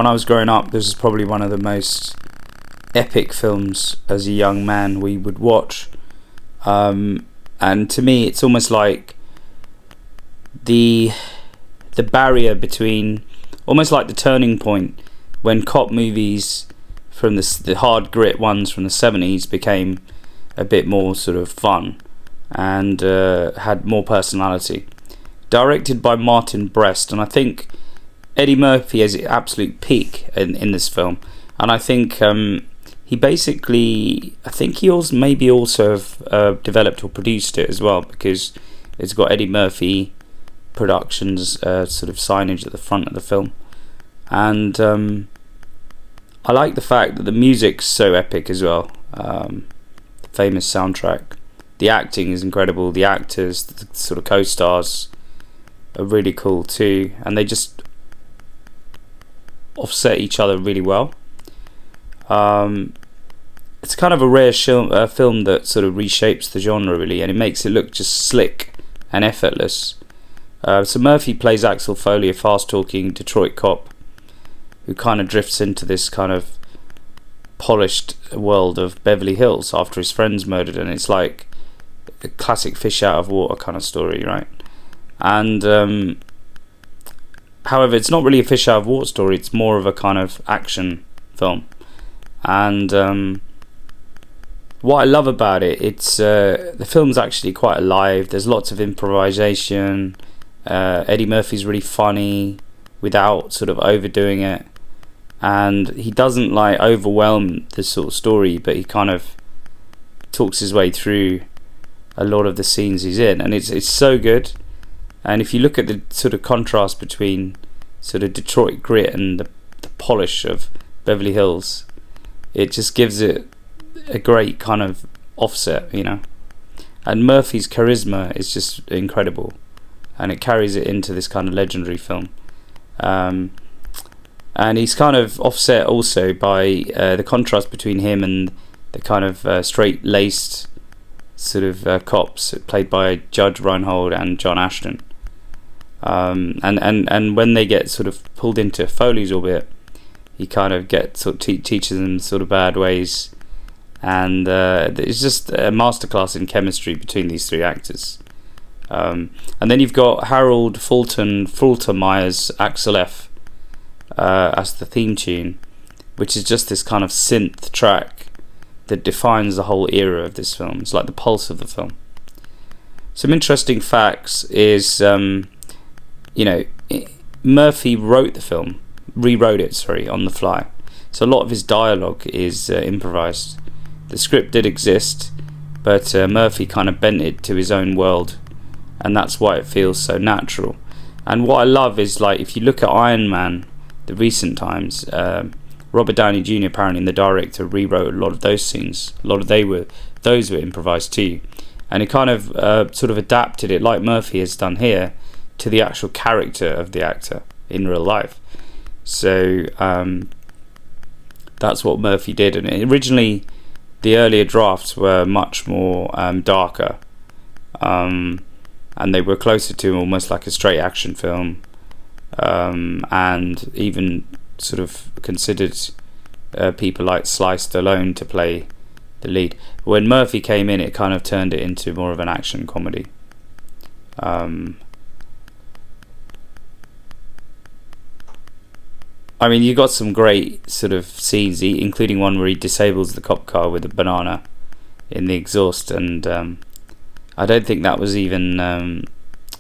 When I was growing up, this is probably one of the most epic films as a young man we would watch. And to me, it's almost like the barrier between, almost like the turning point when cop movies from the hard grit ones from the 70s became a bit more sort of fun and had more personality. Directed by Martin Brest, and I think Eddie Murphy is at absolute peak in this film, and I think he basically, I think he also maybe also have developed or produced it as well, because it's got Eddie Murphy Productions sort of signage at the front of the film. And I like the fact that the music's so epic as well. The famous soundtrack. The acting is incredible. The actors, the sort of co-stars are really cool too, and they just offset each other really well. It's kind of a rare film that sort of reshapes the genre really, and it makes it look just slick and effortless. So Murphy plays Axel Foley, a fast-talking Detroit cop who kind of drifts into this kind of polished world of Beverly Hills after his friend's murdered, and it's like a classic fish out of water kind of story, right? And however, it's not really a fish out of water story, it's more of a kind of action film. And what I love about it, it's the film's actually quite alive. There's lots of improvisation. Eddie Murphy's really funny without sort of overdoing it, and he doesn't like overwhelm the sort of story, but he kind of talks his way through a lot of the scenes he's in, and it's so good. And if you look at the sort of contrast between sort of Detroit grit and the polish of Beverly Hills, it just gives it a great kind of offset, you know. And Murphy's charisma is just incredible, and it carries it into this kind of legendary film. And he's kind of offset also by the contrast between him and the kind of straight-laced sort of cops played by Judge Reinhold and John Ashton. And when they get sort of pulled into Foley's orbit, he kind of teaches them sort of bad ways, and it's just a masterclass in chemistry between these three actors. And then you've got Harold Faltermeyer's Axel F as the theme tune, which is just this kind of synth track that defines the whole era of this film. It's like the pulse of the film. Some interesting facts is, Murphy rewrote it on the fly. So a lot of his dialogue is improvised. The script did exist, but Murphy kind of bent it to his own world, and that's why it feels so natural. And what I love is, like, if you look at Iron Man, the recent times, Robert Downey Jr. apparently, the director, rewrote a lot of those scenes. Those were improvised too, and he kind of sort of adapted it, like Murphy has done here, to the actual character of the actor in real life. So that's what Murphy did. And originally, the earlier drafts were much more darker, and they were closer to almost like a straight action film, and even sort of considered people like Sly Stallone to play the lead. When Murphy came in, it kind of turned it into more of an action comedy. I mean, you got some great sort of scenes, including one where he disables the cop car with a banana in the exhaust, and I don't think that was even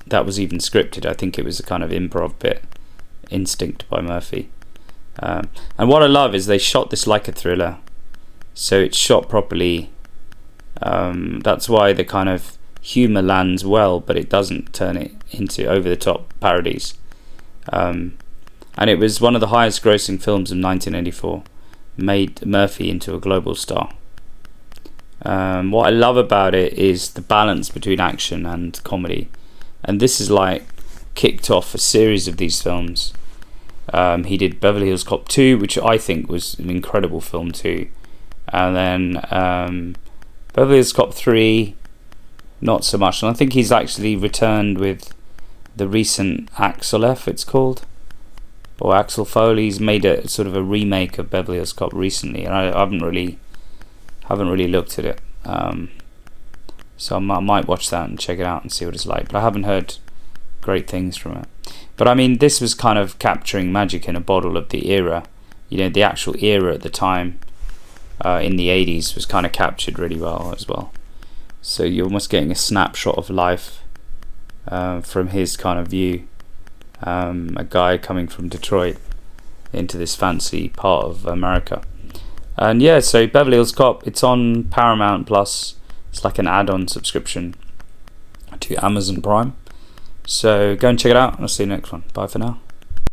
scripted. I think it was a kind of improv bit, instinct by Murphy. And what I love is they shot this like a thriller, so it's shot properly. That's why the kind of humour lands well, but it doesn't turn it into over-the-top parodies. And it was one of the highest grossing films of 1984, made Murphy into a global star. What I love about it is the balance between action and comedy, and this is like kicked off a series of these films. He did Beverly Hills Cop 2, which I think was an incredible film too, and then Beverly Hills Cop 3, not so much, and I think he's actually returned with the recent Axel F, it's called, or Axel Foley's made a sort of a remake of Beverly Hills Cop recently, and I haven't really looked at it. So I might watch that and check it out and see what it's like. But I haven't heard great things from it. But I mean, this was kind of capturing magic in a bottle of the era. You know, the actual era at the time in the 80s was kind of captured really well as well. So you're almost getting a snapshot of life from his kind of view. A guy coming from Detroit into this fancy part of America. And yeah, so Beverly Hills Cop, it's on Paramount Plus. It's like an add-on subscription to Amazon Prime. So go and check it out, and I'll see you next one. Bye for now.